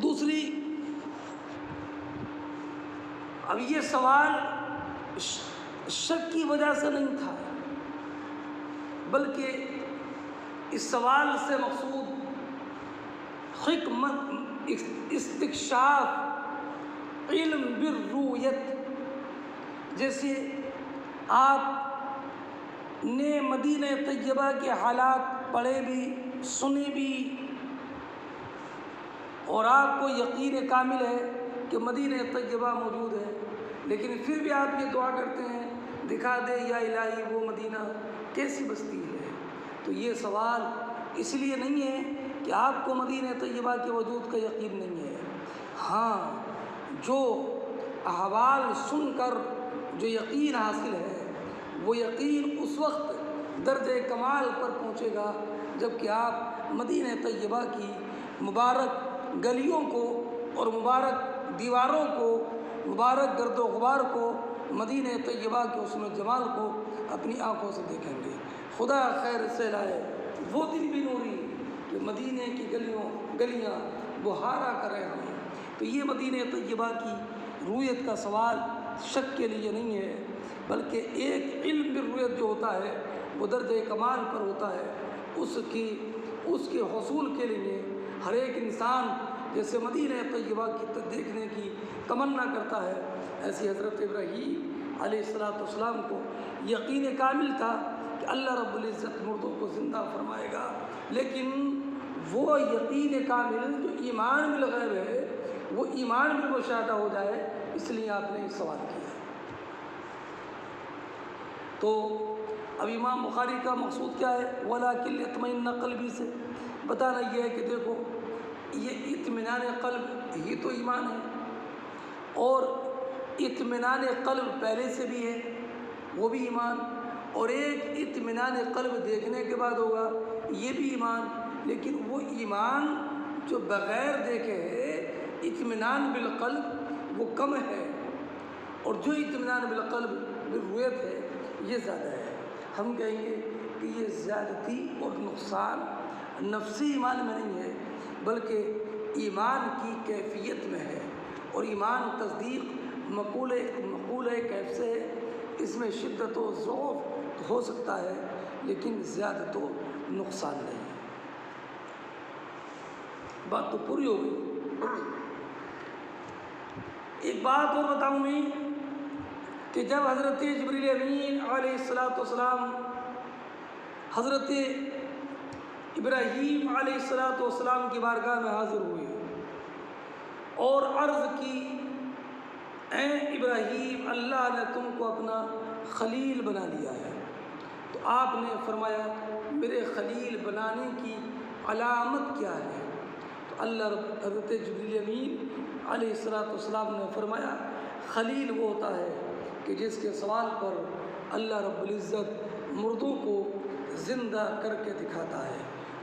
دوسری، اب یہ سوال شک کی وجہ سے نہیں تھا، بلکہ اس سوال سے مقصود حکمت استکشاف علم بالرؤیت. جیسے آپ نے مدینہ طیبہ کے حالات پڑھے بھی، سنے بھی، اور آپ کو یقین کامل ہے کہ مدینہ طیبہ موجود ہے، لیکن پھر بھی آپ یہ دعا کرتے ہیں دکھا دے یا الہی وہ مدینہ کیسی بستی ہے. تو یہ سوال اس لیے نہیں ہے کہ آپ کو مدینہ طیبہ کے وجود کا یقین نہیں ہے. ہاں، جو احوال سن کر جو یقین حاصل ہے، وہ یقین اس وقت درجہ کمال پر پہنچے گا جب کہ آپ مدینہ طیبہ کی مبارک گلیوں کو اور مبارک دیواروں کو، مبارک گرد و غبار کو، مدینہ طیبہ کے حسن و جمال کو اپنی آنکھوں سے دیکھیں گے. خدا خیر سے لائے وہ دن بھی نوری کہ مدینہ کی گلیاں بہارا کرے ہم. تو یہ مدینہ طیبہ کی رویت کا سوال شک کے لیے نہیں ہے، بلکہ ایک علم بالرؤیت جو ہوتا ہے وہ درجہ کمال پر ہوتا ہے. اس کے حصول کے لیے ہر ایک انسان جیسے مدینہ طیبہ کی دیکھنے کی تمنا کرتا ہے، ایسی حضرت ابراہیم علیہ السلام کو یقین کامل تھا کہ اللہ رب العزت مردوں کو زندہ فرمائے گا. لیکن وہ یقین کامل جو ایمان بالغیب ہے، وہ ایمان بالمشاہدہ ہو جائے، اس لیے آپ نے یہ سوال کیا. تو اب امام بخاری کا مقصود کیا ہے؟ وَلَٰكِنْ لِيَطْمَئِنَّ قَلْبِي سے بتانا یہ ہے کہ دیکھو، یہ اطمینان قلب ہی تو ایمان ہے، اور اطمینان قلب پہلے سے بھی ہے، وہ بھی ایمان. اور ایک اطمینان قلب دیکھنے کے بعد ہوگا، یہ بھی ایمان. لیکن وہ ایمان جو بغیر دیکھے ہے، اطمینان بالقلب، وہ کم ہے، اور جو اطمینان بالقلب بالرؤیت ہے یہ زیادہ ہے. ہم کہیں گے کہ یہ زیادتی اور نقصان نفسی ایمان میں نہیں ہے، بلکہ ایمان کی کیفیت میں ہے. اور ایمان تصدیق مقولہ کیف سے ہے، اس میں شدت و ضعف ہو سکتا ہے لیکن زیادت و نقصان نہیں. بات تو پوری ہو گئی. ایک بات اور بتاؤں میں کہ جب حضرت جبریل امین علیہ السلام حضرت ابراہیم علیہ السلام کی بارگاہ میں حاضر ہوئے اور عرض کی، اے ابراہیم، اللہ نے تم کو اپنا خلیل بنا لیا ہے. تو آپ نے فرمایا میرے خلیل بنانے کی علامت کیا ہے؟ تو حضرت جبریل امین علیہ السلام نے فرمایا خلیل وہ ہوتا ہے کہ جس کے سوال پر اللہ رب العزت مردوں کو زندہ کر کے دکھاتا ہے.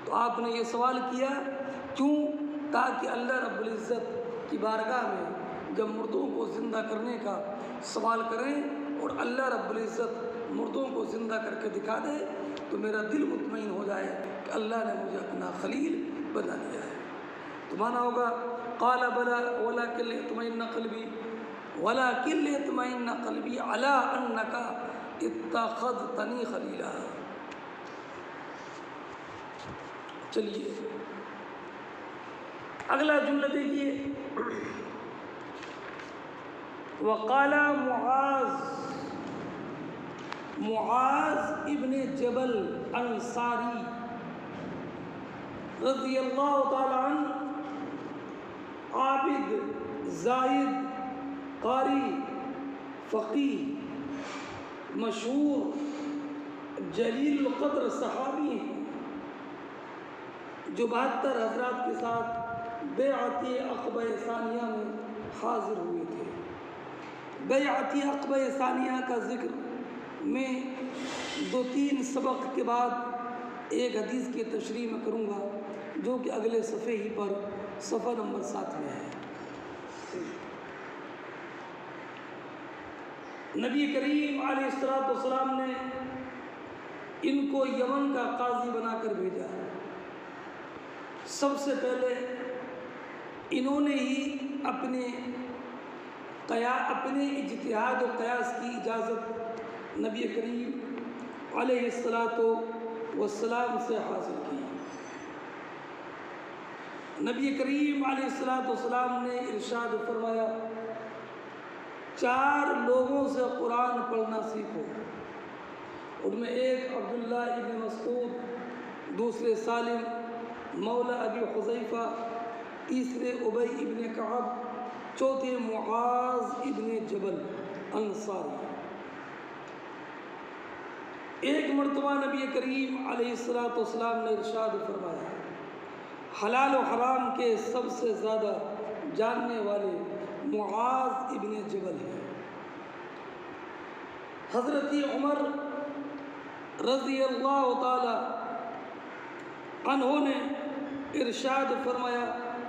تو آپ نے یہ سوال کیا کیوں؟ تاکہ اللہ رب العزت کی بارگاہ میں جب مردوں کو زندہ کرنے کا سوال کریں اور اللہ رب العزت مردوں کو زندہ کر کے دکھا دے تو میرا دل مطمئن ہو جائے کہ اللہ نے مجھے اپنا خلیل بنا لیا ہے. تو مانا ہوگا قال بلا ولکن لیطمئن قلبی ولکن لیطمئن قلبی علی انک اتخذتنی خلیلا. چلیے اگلا جملہ دیکھیے. وقال معاذ ابن جبل انصاری رضی اللہ تعالی عنہ، عابد، زاہد، قاری، فقیہ، مشہور جلیل القدر صحابی ہیں جو 72 حضرات کے ساتھ بیعت عقبہ ثانیہ میں حاضر ہوئے تھے. بیعت عقبہ ثانیہ کا ذکر میں 2-3 سبق کے بعد ایک حدیث کی تشریح میں کروں گا جو کہ اگلے صفحے ہی پر صفحہ نمبر 7 میں ہے. نبی کریم علیہ السلام نے ان کو یمن کا قاضی بنا کر بھیجا. سب سے پہلے انہوں نے ہی اپنے اجتہاد و قیاس کی اجازت نبی کریم علیہ الصلاۃ والسلام سے حاصل کی۔ نبی کریم علیہ الصلاۃ والسلام نے ارشاد فرمایا 4 لوگوں سے قرآن پڑھنا سیکھو، ان میں ایک عبداللہ ابن مسعود، دوسرے سالم مولا ابی حذیفہ، تیسرے ابی ابن کعب، چوتھے معاذ ابن جبل انصاری۔ ایک مرتبہ نبی کریم علیہ الصلاۃ والسلام نے ارشاد فرمایا حلال و حرام کے سب سے زیادہ جاننے والے معاذ ابن جبل ہیں۔ حضرت عمر رضی اللہ تعالی عنہ نے ارشاد فرمایا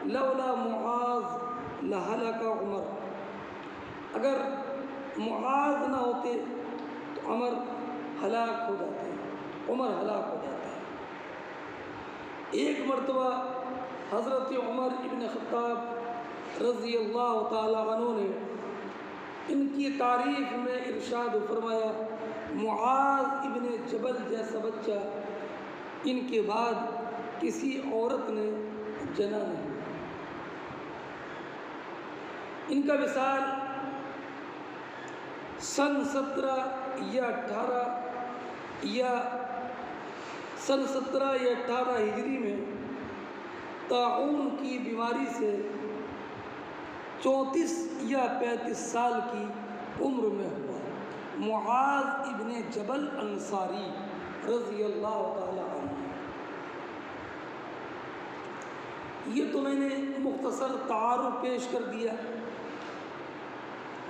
لولا معاذ لہلک عمر، اگر معاذ نہ ہوتے تو عمر ہلاک ہو جاتے، عمر ہلاک ہو جاتا ہے۔ ایک مرتبہ حضرت عمر ابن خطاب رضی اللہ تعالی عنہ نے ان کی تعریف میں ارشاد فرمایا معاذ ابن جبل جیسا بچہ ان کے بعد کسی عورت نے جنا نہیں۔ ان کا وصال سن 17 یا 18 ہجری میں طاعون کی بیماری سے 34 یا 35 سال کی عمر میں ہوا۔ معاذ ابن جبل انصاری رضی اللہ تعالی عنہ۔ یہ تو میں نے مختصر تعارف پیش کر دیا۔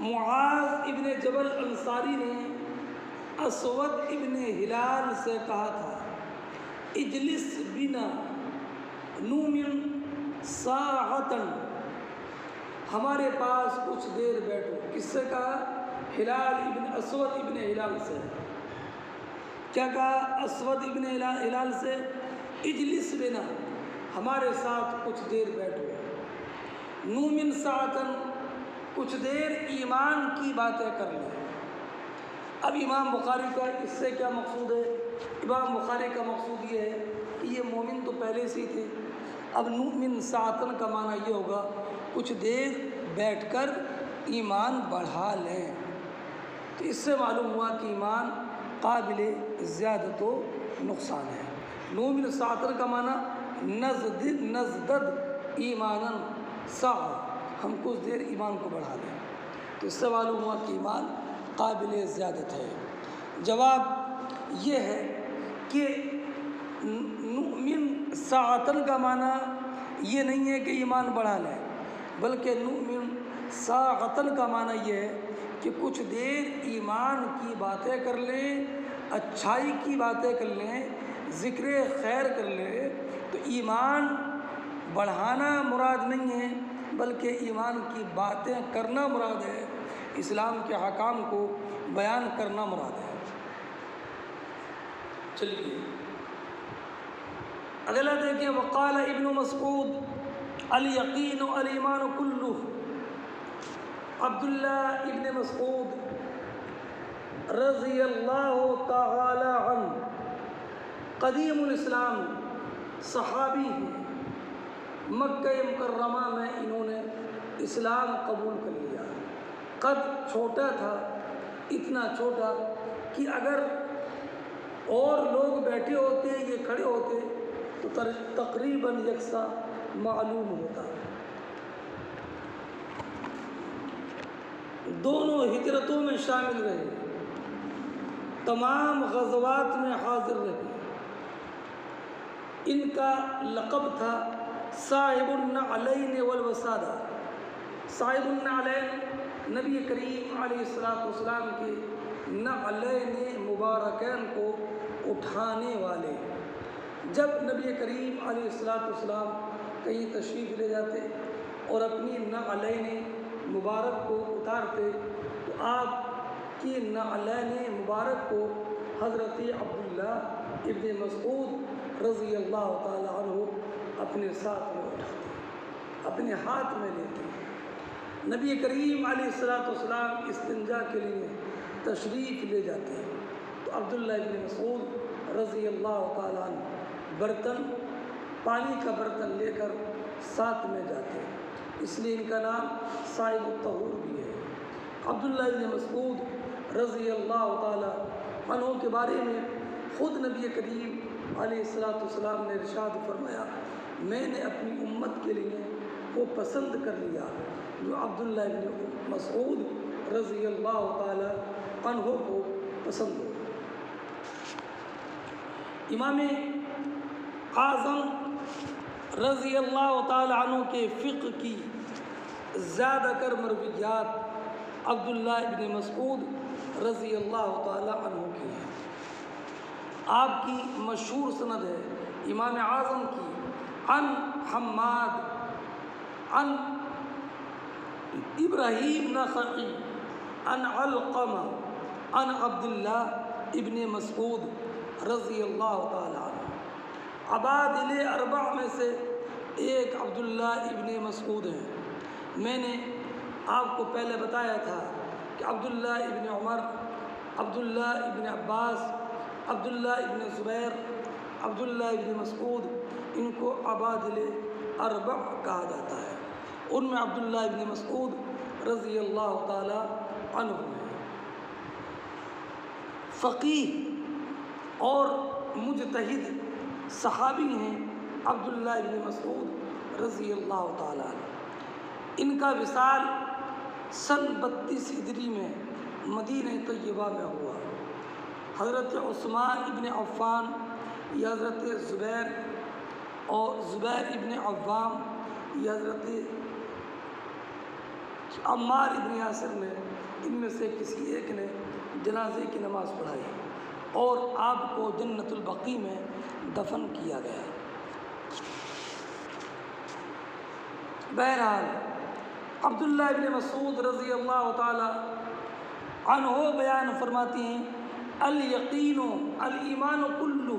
معاذ ابن جبل انصاری نے اسود ابن ہلال سے کہا تھا اجلس بنا نومن ساعتا، ہمارے پاس کچھ دیر بیٹھو۔ کس سے کہا؟ اسود ابن ہلال سے۔ کیا کہا اسود ابن ہلال سے؟ اجلس بنا، ہمارے ساتھ کچھ دیر بیٹھو۔ نومن ساعتن، کچھ دیر ایمان کی باتیں کر لیں۔ اب امام بخاری کا اس سے کیا مقصود ہے؟ امام بخاری کا مقصود یہ ہے کہ یہ مومن تو پہلے سے ہی تھے، اب نومن ساعتن کا معنی یہ ہوگا کچھ دیر بیٹھ کر ایمان بڑھا لیں۔ تو اس سے معلوم ہوا کہ ایمان قابل زیادت و نقصان ہے۔ نومن ساعتن کا معنی نزدد ایماناً ساعہ، ہم کچھ دیر ایمان کو بڑھا لیں۔ تو اس سے معلوم ہوا کہ ایمان قابل زیادت ہے۔ جواب یہ ہے کہ نؤمن ساعتن کا معنی یہ نہیں ہے کہ ایمان بڑھا لیں، بلکہ نؤمن ساعتن کا معنی یہ ہے کہ کچھ دیر ایمان کی باتیں کر لیں، اچھائی کی باتیں کر لیں، ذکر خیر کر لیں۔ تو ایمان بڑھانا مراد نہیں ہے، بلکہ ایمان کی باتیں کرنا مراد ہے، اسلام کے احکام کو بیان کرنا مراد ہے۔ چلیے اگلا دیکھیں، وقال ابن مسعود الیقین الایمان کلہ۔ عبداللہ ابن مسعود رضی اللہ تعالی عنہ قدیم الاسلام صحابی ہیں، مکہ مکرمہ میں انہوں نے اسلام قبول کر لیا۔ قد چھوٹا تھا، اتنا چھوٹا کہ اگر اور لوگ بیٹھے ہوتے یہ کھڑے ہوتے تو تقریباً یکساں معلوم ہوتا۔ دونوں ہجرتوں میں شامل رہے، تمام غزوات میں حاضر رہے۔ ان کا لقب تھا صاحب النعلین والوسادہ۔ صاحب النعلین نبی کریم علیہ السلام کے نعلین مبارکین کو اٹھانے والے۔ جب نبی کریم علیہ السلام کہیں تشریف لے جاتے اور اپنی نعلین مبارک کو اتارتے تو آپ کی نعلین مبارک کو حضرت عبداللہ ابن مسعود رضی اللہ تعالی عنہ اپنے ساتھ میں اٹھاتے۔ اپنے ہاتھ میں لیتے ہیں۔ نبی کریم علیہ الصلوۃ والسلام استنجا کے لیے تشریف لے جاتے ہیں تو عبداللہ ابن مسعود رضی اللہ تعالیٰ عنہ برتن، پانی کا برتن لے کر ساتھ میں جاتے ہیں، اس لیے ان کا نام صاحب الطہور بھی ہے۔ عبداللہ ابن مسعود رضی اللہ تعالیٰ عنہ کے بارے میں خود نبی کریم علیہ الصلوۃ والسلام نے ارشاد فرمایا، میں نے اپنی امت کے لیے وہ پسند کر لیا جو عبداللہ ابن مسعود رضی اللہ تعالیٰ عنہ کو پسند ہو۔ امام اعظم رضی اللہ تعالیٰ عنہ کے فقہ کی زیادہ کر مرویات عبداللہ ابن مسعود رضی اللہ تعالیٰ عنہ کی ہیں۔ آپ کی مشہور سند ہے امام اعظم کی، عن حماد عن ابراہیم نخعی عن علقمہ عن عبداللہ ابن مسعود رضی اللہ تعالیٰ عنہ۔ عبادلِ اربع میں سے ایک عبداللہ ابن مسعود ہیں۔ میں نے آپ کو پہلے بتایا تھا کہ عبداللہ ابن عمر، عبداللہ ابن عباس، عبداللہ ابن زبیر، عبداللہ ابن مسعود، ان کو عبادلِ اربع کہا جاتا ہے۔ ان میں عبداللہ ابن مسعود رضی اللہ تعالی عنہ ہیں۔ فقیہ اور مجتہد صحابی ہیں عبداللہ ابن مسعود رضی اللہ تعالی عنہ۔ ان کا وصال سن 32 ہجری میں مدینہ طیبہ میں ہوا۔ حضرت عثمان ابن عفان یا حضرت زبیر اور زبیر ابن عوام یا حضرت عمار ابن یاسر نے ان میں سے کسی ایک نے جنازے کی نماز پڑھائی اور آپ کو جنت البقیع میں دفن کیا گیا۔ بہرحال عبداللہ ابن مسعود رضی اللہ تعالی عنہ بیان فرماتے ہیں، الیقین الایمان کلہ۔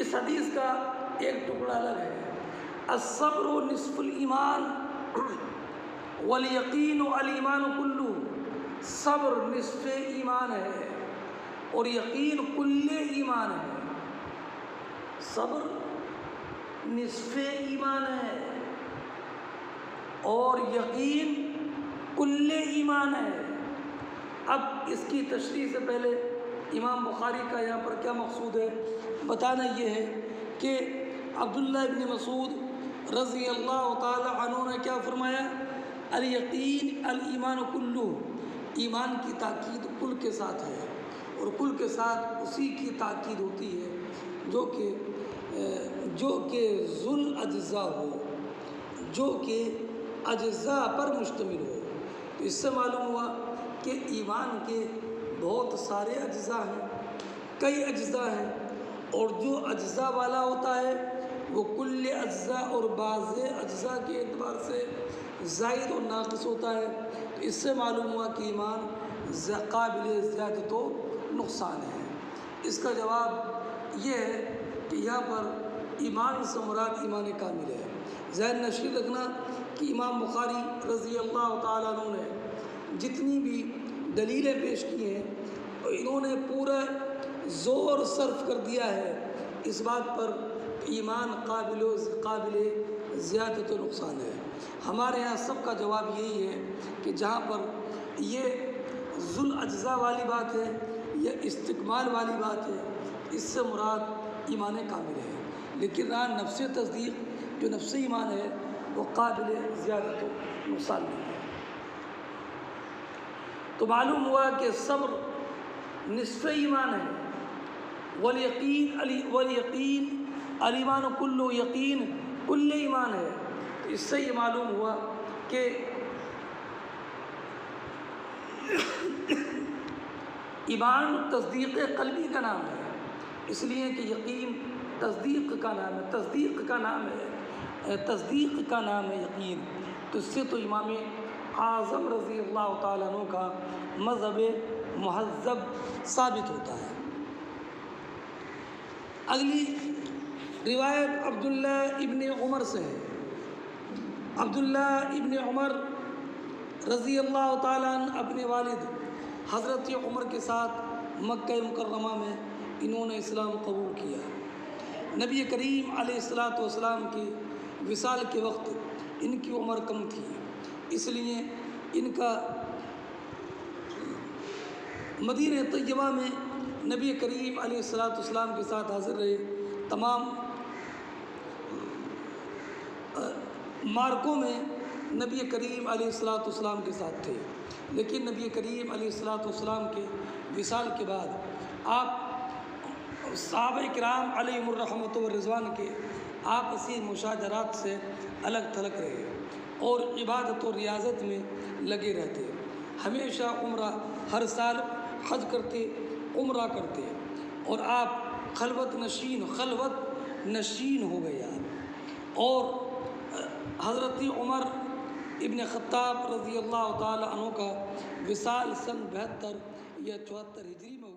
اس حدیث کا ایک ٹکڑا الگ ہے، الصبر نصف الایمان والیقین الایمان کلہ۔ صبر نصف ایمان ہے اور یقین کل ایمان ہے۔ صبر نصف ایمان ہے اور یقین کل ایمان ہے۔ اب اس کی تشریح سے پہلے امام بخاری کا یہاں پر کیا مقصود ہے بتانا یہ ہے کہ عبداللہ ابن مسعود رضی اللہ تعالی عنہ نے کیا فرمایا، الیقین الایمان کلہ۔ ایمان کی تاکید کل کے ساتھ ہے اور کل کے ساتھ اسی کی تاکید ہوتی ہے جو کہ ذل اجزاء ہو، جو کہ اجزاء پر مشتمل ہو۔ تو اس سے معلوم ہوا کہ ایمان کے بہت سارے اجزاء ہیں، کئی اجزاء ہیں، اور جو اجزاء والا ہوتا ہے وہ کل اجزاء اور بعض اجزاء کے اعتبار سے زائد اور ناقص ہوتا ہے۔ تو اس سے معلوم ہوا کہ ایمان قابل زیادت و نقصان ہے۔ اس کا جواب یہ ہے کہ یہاں پر ایمان سے مراد ایمان کامل ہے۔ ذہن نشین رکھنا کہ امام بخاری رضی اللہ تعالیٰ عنہ نے جتنی بھی دلیلیں پیش کی ہیں انہوں نے پورا زور صرف کر دیا ہے اس بات پر ایمان قابل زیادت و نقصان ہے۔ ہمارے یہاں سب کا جواب یہی ہے کہ جہاں پر یہ ذل اجزاء والی بات ہے یا استکمال والی بات ہے اس سے مراد ایمان کامل ہے، لیکن رہا نفس تصدیق جو نفس ایمان ہے وہ قابل زیادت و نقصان نہیں ہے۔ تو معلوم ہوا کہ صبر نصف ایمان ہے، والیقین الایمان کلہ، یقین کل ایمان ہے۔ تو اس سے یہ معلوم ہوا کہ ایمان تصدیق قلبی کا نام ہے، اس لیے کہ یقین تصدیق کا نام ہے، تصدیق کا نام ہے یقین۔ تو اس سے تو امام اعظم رضی اللہ تعالیٰ عنہ کا مذہب مہذب ثابت ہوتا ہے۔ اگلی روایت عبداللہ ابن عمر سے ہے عبداللہ ابن عمر رضی اللہ تعالیٰ عنہ اپنے والد حضرت عمر کے ساتھ مکہ مکرمہ میں انہوں نے اسلام قبول کیا۔ نبی کریم علیہ السلام کی وصال کے وقت ان کی عمر کم تھی، اس لیے ان کا مدینہ طیبہ میں نبی کریم علیہ السلام کے ساتھ حاضر رہے۔ تمام مارکوں میں نبی کریم علیہ السلام کے ساتھ تھے، لیکن نبی کریم علیہ السلام کے وصال کے بعد آپ صحابہ کرام علیہم الرحمۃ والرضوان کے آپسی مشاجرات سے الگ تھلگ رہے اور عبادت و ریاضت میں لگے رہتے۔ ہمیشہ عمرہ، ہر سال حج کرتے، عمرہ کرتے، اور آپ خلوت نشین ہو گئے آپ۔ اور حضرت عمر ابن خطاب رضی اللہ تعالی عنہ کا وصال سن 72 یا 74 ہجری میں